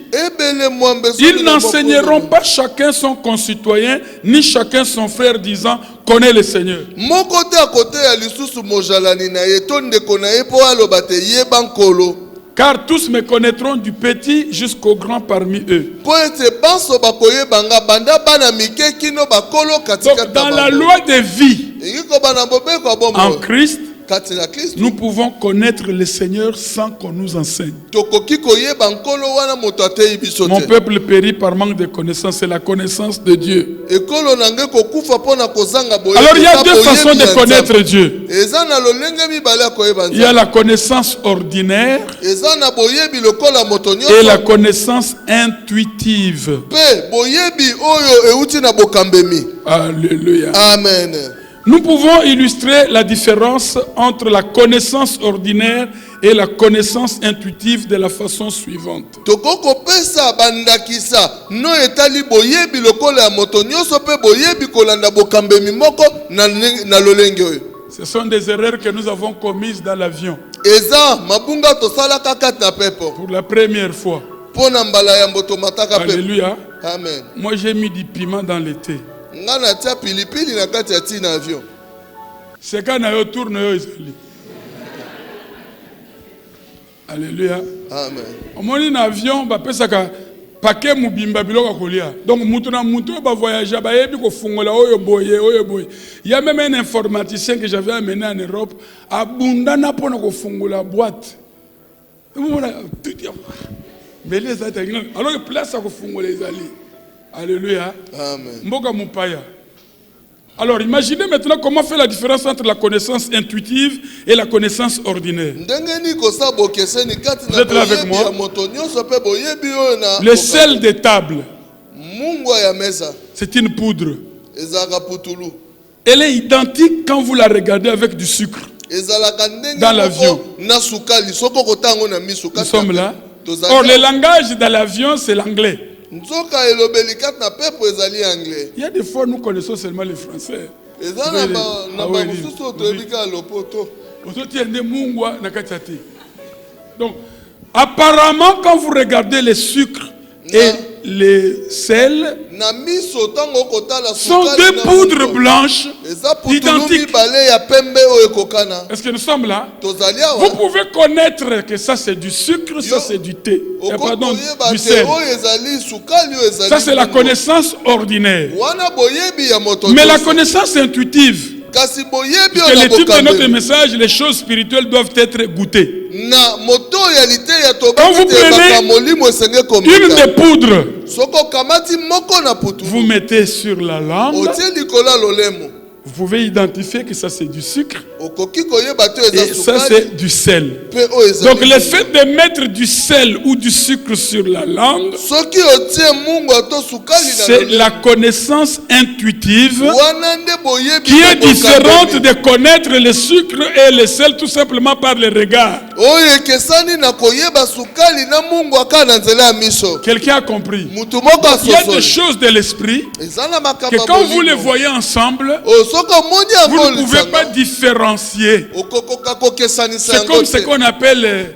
ils n'enseigneront pas chacun son concitoyen, ni chacun son frère, disant connais le Seigneur. Car tous me connaîtront du petit jusqu'au grand parmi eux. Donc, dans la loi de vie, en Christ, nous pouvons connaître le Seigneur sans qu'on nous enseigne. Mon peuple périt par manque de connaissance, c'est la connaissance de Dieu. Alors il y a deux façons de connaître Dieu. Il y a la connaissance ordinaire et la connaissance intuitive. Alléluia. Amen. Nous pouvons illustrer la différence entre la connaissance ordinaire et la connaissance intuitive de la façon suivante. Ce sont des erreurs que nous avons commises dans l'avion. Pour la première fois. Alléluia. Amen. Moi j'ai mis du piment dans le thé. C'est quand on tourne. Alléluia. Amen. On est en avion, paquet mubimba biloko kolia. Donc mutu ba voyager ba yebi ko fungola oyo boye. Il y a même un informaticien que j'avais amené en Europe abundana pona ko fungola boîte. Mais les Italiens alors place à ko fungola ezali. Alléluia. Amen. Mboka mupaya. Alors imaginez maintenant comment faire la différence entre la connaissance intuitive et la connaissance ordinaire. Vous êtes là avec moi? Le sel des tables, c'est une poudre. Elle est identique quand vous la regardez avec du sucre. Dans l'avion. Nous sommes là. Or le langage dans l'avion c'est l'anglais. Il y a des fois nous connaissons seulement les Français. Donc, apparemment, quand vous regardez les sucres et les sels, sont deux poudres blanches identiques. Est-ce que nous sommes là? Vous pouvez connaître que ça c'est du sucre, ça c'est du thé. Pardon, du sel. Ça c'est la connaissance ordinaire. Mais la connaissance intuitive, parce que le titre de notre message, les choses spirituelles doivent être goûtées. Quand vous prenez une des poudres, vous mettez sur la langue, vous pouvez identifier que ça c'est du sucre et ça c'est du sel. Donc le fait de mettre du sel ou du sucre sur la langue, c'est la connaissance intuitive qui est différente de connaître le sucre et le sel tout simplement par le regard. Quelqu'un a compris? Il y a des choses de l'esprit que quand vous les voyez ensemble, vous ne pouvez pas différencier. C'est comme ce qu'on appelle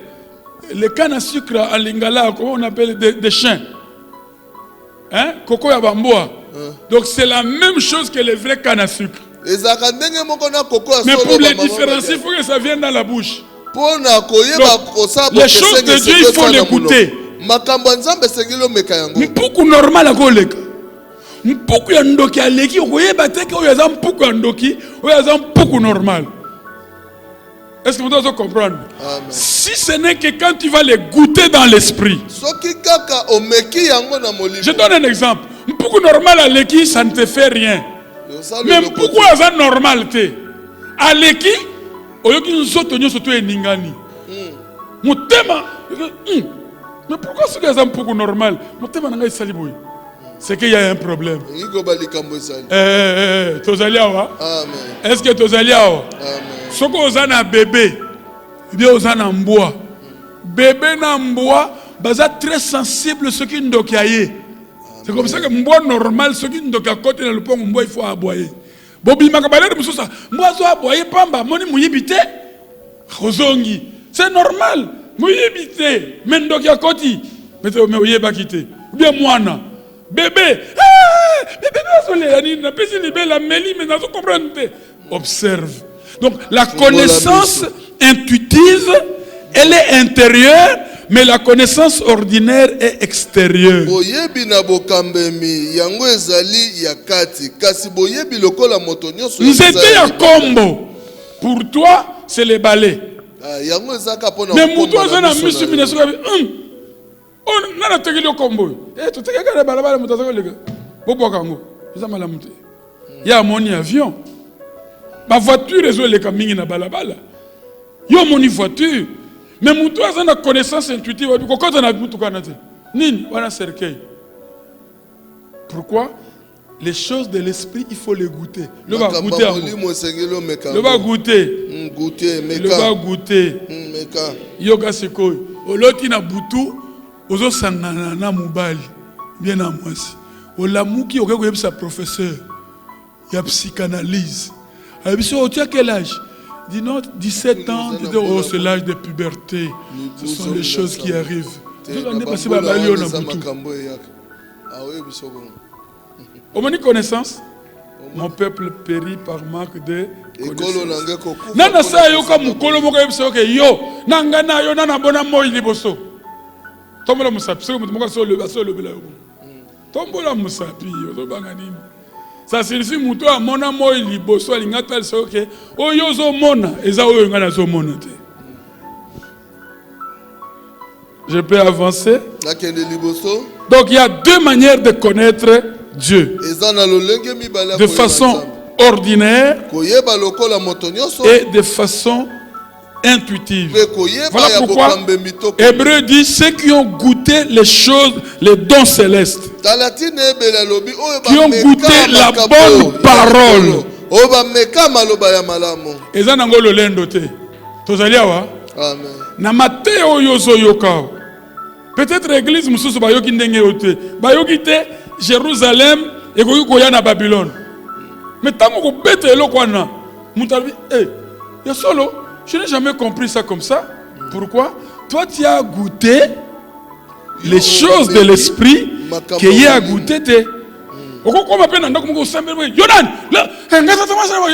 les cannes à sucre à lingala, comment on appelle des chiens. Hein? Coco ya bamboa. Donc c'est la même chose que les vrais cannes à sucre. Mais pour les différencier, il faut que ça vienne dans la bouche. Donc, les choses de Dieu, il faut les goûter. Mpuku normal à koleka. Mpuku ya ndoki aleki okoyeba teke oyo aza mpuku ya ndoki oyo aza mpuku normal. Est-ce que vous devez comprendre? Amen. Si ce n'est que quand tu vas les goûter dans l'esprit. Je donne un exemple. Mpuku normal aleki, ça ne te fait rien. Mais mpuku aza normal te. Aleki oyoki nzoto nyoso to eningani. Motema. Mais pourquoi ce gars est normal? C'est qu'il y a un problème. Est-ce que tu as ce que vous avez un bébé, bien vous avez un bois. Bébé n'a bois, c'est très sensible ce qui est. C'est comme ça que un bois normal, ce qui est à côté de le pont, il faut aboyer. Bobi makabalé de ça. Moi je aboyer pamba, moni muyibité. C'est normal. Muyibité, mais ndoki à côté. Mais tu me pas quitter. Bien moi na. Bébé, observe. Donc la connaissance intuitive Elle est intérieure, mais la connaissance ordinaire est extérieure. C'était un combo. Pour toi, c'est les balais. Mais pour toi, c'est un monsieur qui il y a mon avion. Ma voiture est les camingi na balabala. Yo mon voiture. Mais mon toi ça na connaissance intuitive. Quand on a vu tout canadien. Nini wana cercueil. Pourquoi? Les choses de l'esprit, il faut les goûter. Le va goûter. Le va goûter. Le va goûter. Yoga sekoy. Oloti na butu ozo sangana na mobali. Bien à moi aussi. Olamuki okoyeba sa professeur. Il y a psychanalyse. Tu as quel âge? Dis non, 17 ans. Oh, c'est l'âge de puberté. Ce sont les choses qui arrivent. Au moins connaissance, mon peuple périt par manque de connaissance. Nana sa yo ka mukolo moko yebisa ke yo nanga na yo nana bona moyi liboso. Tombola musapi, so moko so le baso le bela yo. Tombola musapi yo to banga nini. Ça signifie muto a mona moyi liboso alingata so ke o yo zo mona eza oyo ngana zo mona te. Je peux avancer. Donc il y a deux manières de connaître Dieu. De façon ordinaire et de façon intuitive. Voilà pourquoi Hébreu dit ceux qui ont goûté les choses, les dons célestes, qui ont goûté la bonne parole. Peut-être l'église mususu bayoki ndenge yote bayoki te Jérusalem et koya na Babylone. Mais tant qu'on bête eloko wana mutabi ya solo, je n'ai jamais compris ça comme ça. Pourquoi? Toi tu as goûté les choses de l'esprit que y a goûté te. Oko ma pena ndako moko sambelwe Yodan la ngasa tama sa yo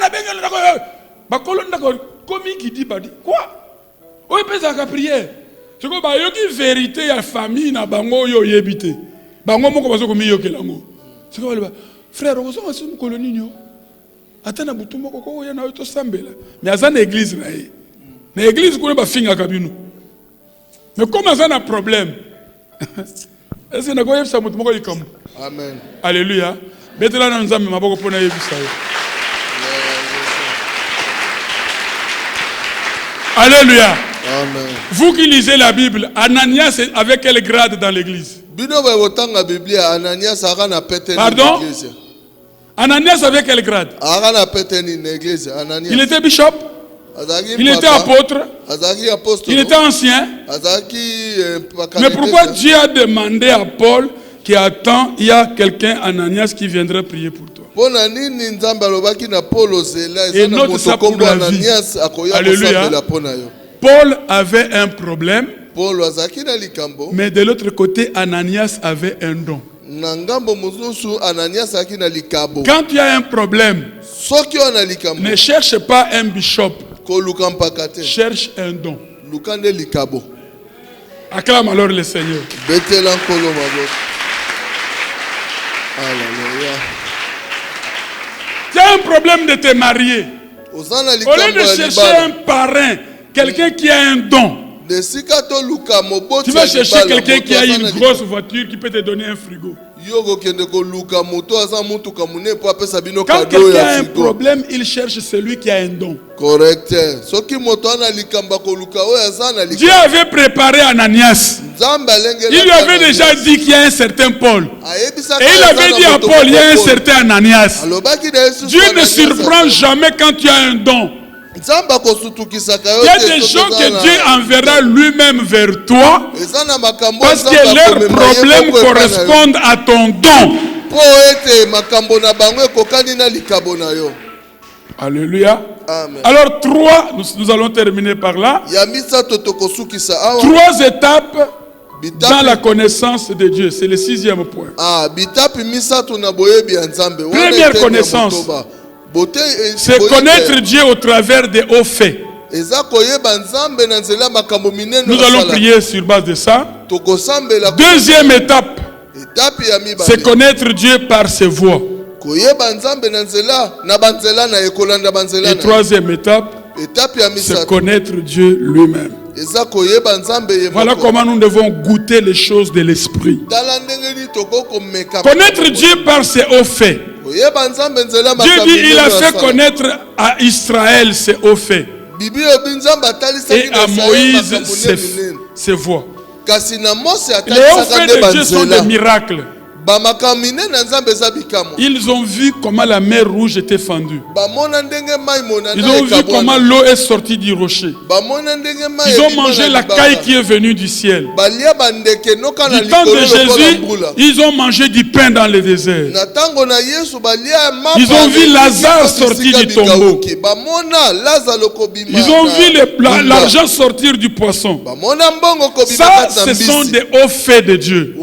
na bengel ndako ba kolon ndako komi qui dit badi quoi? O pesa ka prière. C'est que bayoki vérité ya famille na bango yo yebité. Bango moko bazo komi yokelango. C'est que frère ozo asu koloni nyo. Atana butu moko ko ya na yo to sambela. Mais azana église na ye. Na église ko ba finga kabino. Mais comme azana un problème. Est-ce que na ko yebisa mutu moko likambo? Amen. Alléluia. Betela na nzambe maboko pona yebisa yo. Alléluia. Amen. Vous qui lisez la Bible, Ananias avait quel grade dans l'église? Pardon? Ananias avait quel grade? Il était bishop? Il était apôtre? Il était ancien? Mais pourquoi Dieu a demandé à Paul qui attend, il y a quelqu'un, Ananias, qui viendrait prier pour toi? Et note ça pour la vie. Alléluia. Paul avait un problème, mais de l'autre côté, Ananias avait un don. Quand tu as un problème, ne cherche pas un bishop, cherche un don. Acclame alors le Seigneur. Tu as un problème de te marier. Au lieu de chercher un parrain, quelqu'un qui a un don, tu vas chercher quelqu'un qui a une grosse voiture qui peut te donner un frigo. Quand quelqu'un a un problème, il cherche celui qui a un don. Correct. Dieu avait préparé Ananias. Il lui avait déjà dit qu'il y a un certain Paul. Et il avait dit à Paul, il y a un certain Ananias. Dieu ne surprend jamais quand tu as un don. Il y a des gens que Dieu enverra lui-même vers toi parce que leurs problèmes correspondent à ton don. Alléluia. Amen. Alors nous allons terminer par là. 3 étapes dans la connaissance de Dieu. C'est le 6e point. Première connaissance. C'est connaître Dieu au travers des hauts faits. Nous allons prier sur base de ça. Deuxième étape, c'est connaître Dieu par ses voies. Et troisième étape, c'est connaître Dieu lui-même. Voilà comment nous devons goûter les choses de l'esprit. Connaître Dieu par ses hauts faits. Dieu dit il a fait connaître à Israël ses hauts faits et à Moïse ses voies. Les hauts faits de Dieu sont des miracles. Ils ont vu comment la mer rouge était fendue. Ils ont vu comment l'eau est sortie du rocher. Ils ont mangé la caille qui est venue du ciel. Du temps de Jésus, ils ont mangé du pain dans le désert. Ils ont vu Lazare sortir du tombeau. Ils ont vu l'argent sortir du poisson. Ça, ce sont des hauts faits de Dieu.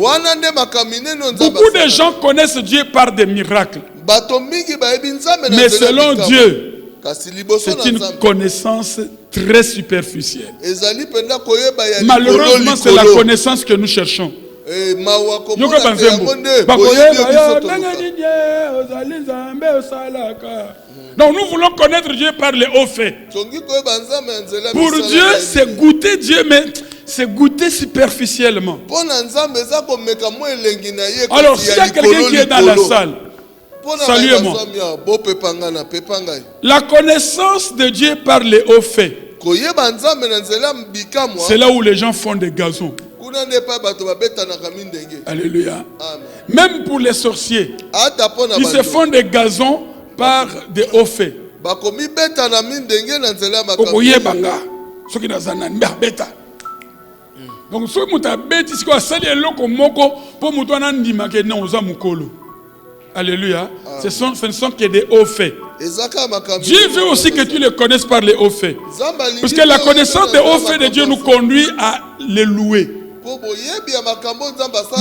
Beaucoup de gens connaissent Dieu par des miracles. Mais selon Dieu, c'est une connaissance très superficielle. Malheureusement, c'est la connaissance que nous cherchons. Donc nous voulons connaître Dieu par les hauts faits. Pour Dieu, c'est goûter Dieu, mais c'est goûter superficiellement. Alors s'il y a quelqu'un qui est dans la salle, saluez-moi. La connaissance de Dieu par les hauts faits, c'est là où les gens font des gazons. Alléluia. Même pour les sorciers, ils se font des gazons par des hauts faits. Donc, si vous alléluia. Ce ne sont que des hauts faits. Dieu veut aussi que tu les connaisses par les hauts faits. Parce que la connaissance des hauts faits de Dieu nous conduit à les louer.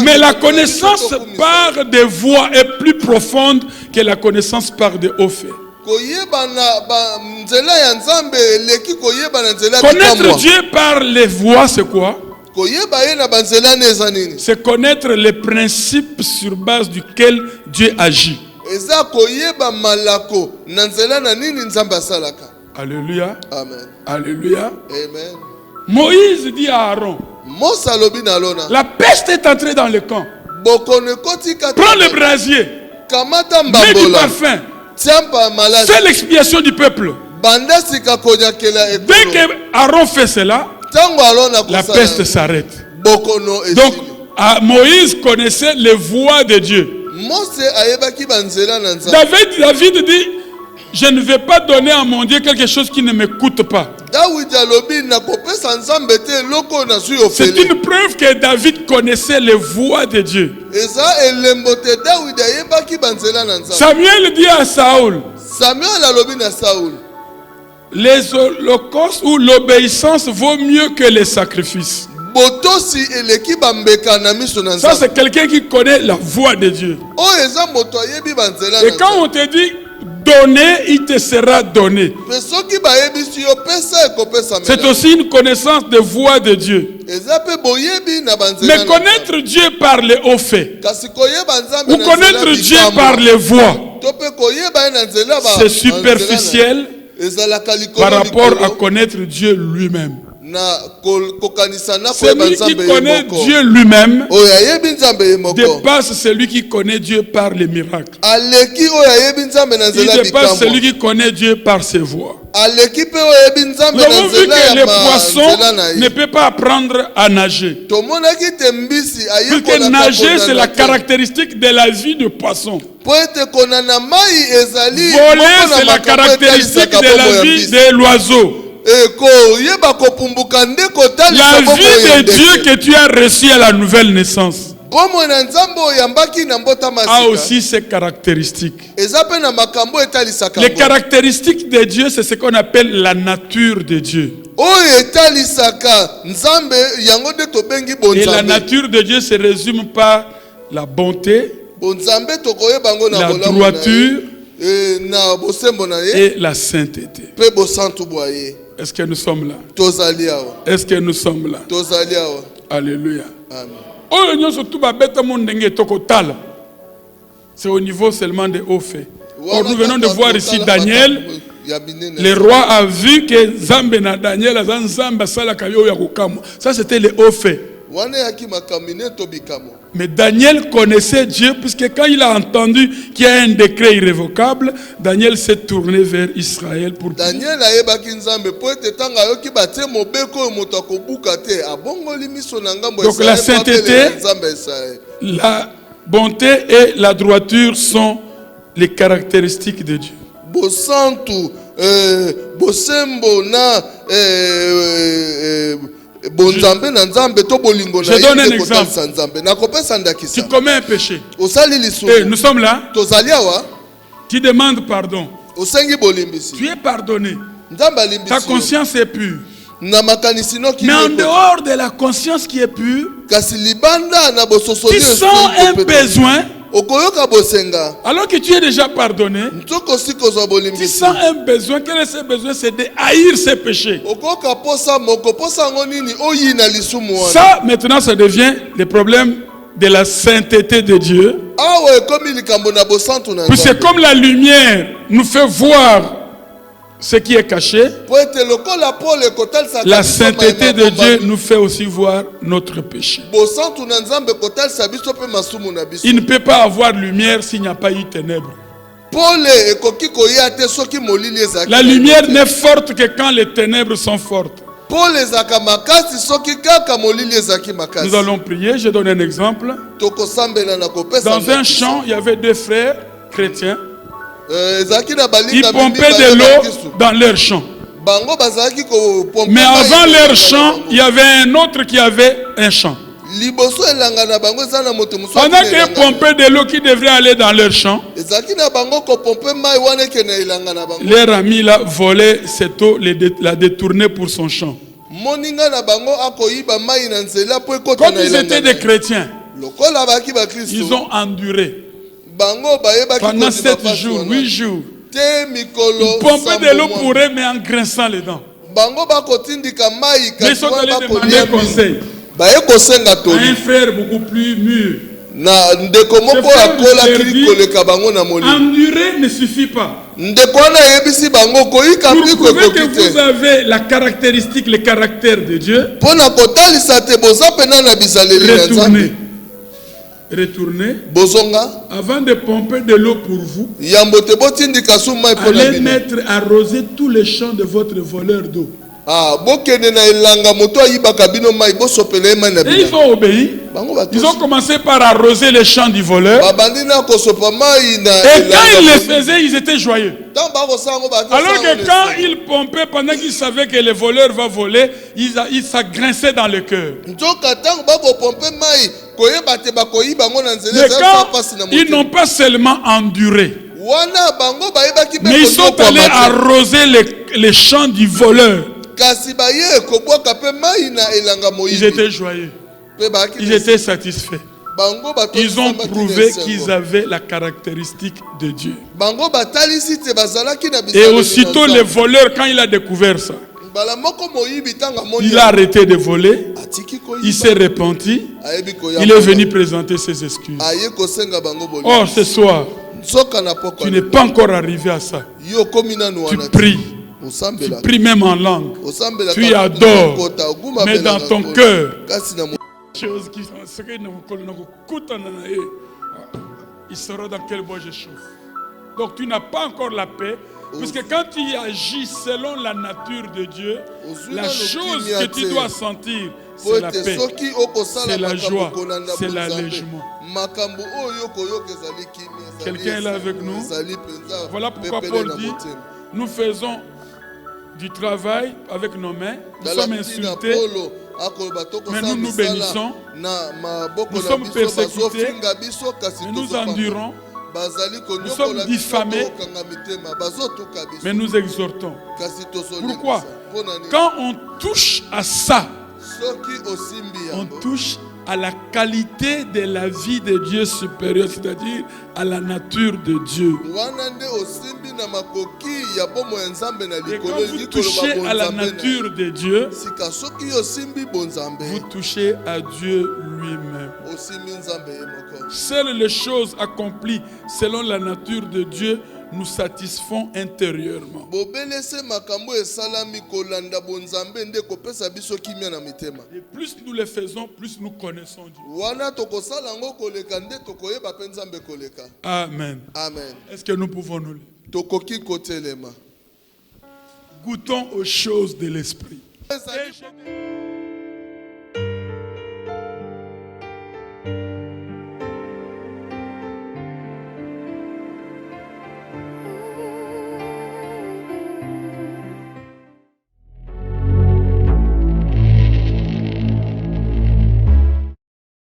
Mais la connaissance par des voies est plus profonde que la connaissance par des hauts faits. Connaître Dieu par les voies, c'est quoi? C'est connaître les principes sur base duquel Dieu agit. Alléluia. Amen. Alléluia. Amen. Moïse dit à Aaron, la peste est entrée dans le camp. Prends le brasier, mets du parfum, fais l'expiation du peuple. Dès que Aaron fait cela, la peste s'arrête. Donc, Moïse connaissait les voies de Dieu. David dit, je ne vais pas donner à mon Dieu quelque chose qui ne me coûte pas. C'est une preuve que David connaissait les voies de Dieu. Samuel dit à Saoul, les holocaustes ou l'obéissance vaut mieux que les sacrifices. Ça, c'est quelqu'un qui connaît la voie de Dieu. Et quand on te dit donner, il te sera donné. C'est aussi une connaissance de voie de Dieu. Mais connaître Dieu par les hauts faits ou connaître Dieu par les voies, c'est superficiel par rapport à connaître Dieu lui-même. Celui qui connaît Dieu lui-même dépasse celui qui connaît Dieu par les miracles. Il dépasse celui qui connaît Dieu par ses voies. Nous avons vu que les poissons ne peuvent pas apprendre à nager. Puisque nager, c'est la caractéristique de la vie du poisson. Voler, c'est la caractéristique de la vie de l'oiseau. La vie de Dieu que tu as reçue à la nouvelle naissance a aussi ses caractéristiques. Les caractéristiques de Dieu, c'est ce qu'on appelle la nature de Dieu. Et la nature de Dieu se résume par la bonté, la droiture et la sainteté. Est-ce que nous sommes là? Est-ce que nous sommes là? Alléluia. C'est au niveau seulement des hauts faits. Or, nous venons de voir ici Daniel. Le roi a vu que Zambe na Daniel, ça c'était les hauts faits. Mais Daniel connaissait Dieu, puisque quand il a entendu qu'il y a un décret irrévocable, Daniel s'est tourné vers Israël pour Daniel. Donc la sainteté, la bonté et la droiture sont les caractéristiques de Dieu. Je donne un exemple. Tu commets un péché. Et nous sommes là. Tu demandes pardon. Tu es pardonné. Ta conscience est pure. Mais en dehors de la conscience qui est pure, tu sens un besoin. Alors que tu es déjà pardonné, tu sens un besoin. Quel est ce besoin? C'est de haïr ses péchés. Ça, maintenant, ça devient le problème de la sainteté de Dieu. Puis c'est comme la lumière nous fait voir ce qui est caché. La sainteté de Dieu nous fait aussi voir notre péché. Il ne peut pas avoir lumière s'il n'y a pas eu ténèbres. La lumière n'est forte que quand les ténèbres sont fortes. Nous allons prier. Je donne un exemple. Dans un champ, il y avait deux frères chrétiens. Ils pompaient de l'eau dans leur champ. Mais avant leur champ, il y avait un autre qui avait un champ. Pendant qu'ils pompaient de l'eau qui devrait aller dans leur champ, leur ami l'a volé cette eau, l'a détournée pour son champ. Comme ils étaient des chrétiens, ils ont enduré. Pendant 7 jours, 8 jours, ils pompaient de l'eau pour eux, mais en grinçant les dents. Mais ils sont allés demander conseil à un frère beaucoup plus mûr. Endurer ne suffit pas. Pour prouver que vous avez la caractéristique, le caractère de Dieu, retournez avant de pomper de l'eau pour vous. Allez mettre arroser tous les champs de votre voleur d'eau. Et ils ont obéi. Ils ont commencé par arroser les champs du voleur. Et quand ils le faisaient, ils étaient joyeux. Alors que quand ils pompaient, pendant qu'ils savaient que le voleur va voler, ils s'agrinçaient dans le cœur. Mais quand ils n'ont pas seulement enduré, mais ils sont allés arroser les champs du voleur. Ils étaient joyeux. Ils étaient satisfaits. Ils ont prouvé qu'ils avaient la caractéristique de Dieu. Et aussitôt le voleur, quand il a découvert ça, il a arrêté de voler. Il s'est repenti. Il est venu présenter ses excuses. Or ce soir, tu n'es pas encore arrivé à ça. Tu pries. Tu pries même en langue. Tu y adores. Mais dans ton cœur, il saura dans quel bois je chauffe. Donc tu n'as pas encore la paix. Puisque quand tu agis selon la nature de Dieu, la chose que tu dois sentir, c'est la paix, c'est la joie, c'est l'allègement. Quelqu'un est là avec nous? Voilà pourquoi Paul dit, nous faisons du travail avec nos mains, nous sommes insultés, mais nous nous bénissons, nous sommes persécutés, mais nous endurons, nous sommes diffamés, mais nous exhortons. Pourquoi? Quand on touche à ça, on touche à la qualité de la vie de Dieu supérieure, c'est-à-dire à la nature de Dieu. Et quand vous touchez à la nature de Dieu, vous touchez à Dieu lui-même. Seules les choses accomplies selon la nature de Dieu nous satisfont intérieurement. Et plus nous le faisons, plus nous connaissons Dieu. Amen. Amen. Est-ce que nous pouvons nous lire? Goûtons aux choses de l'esprit.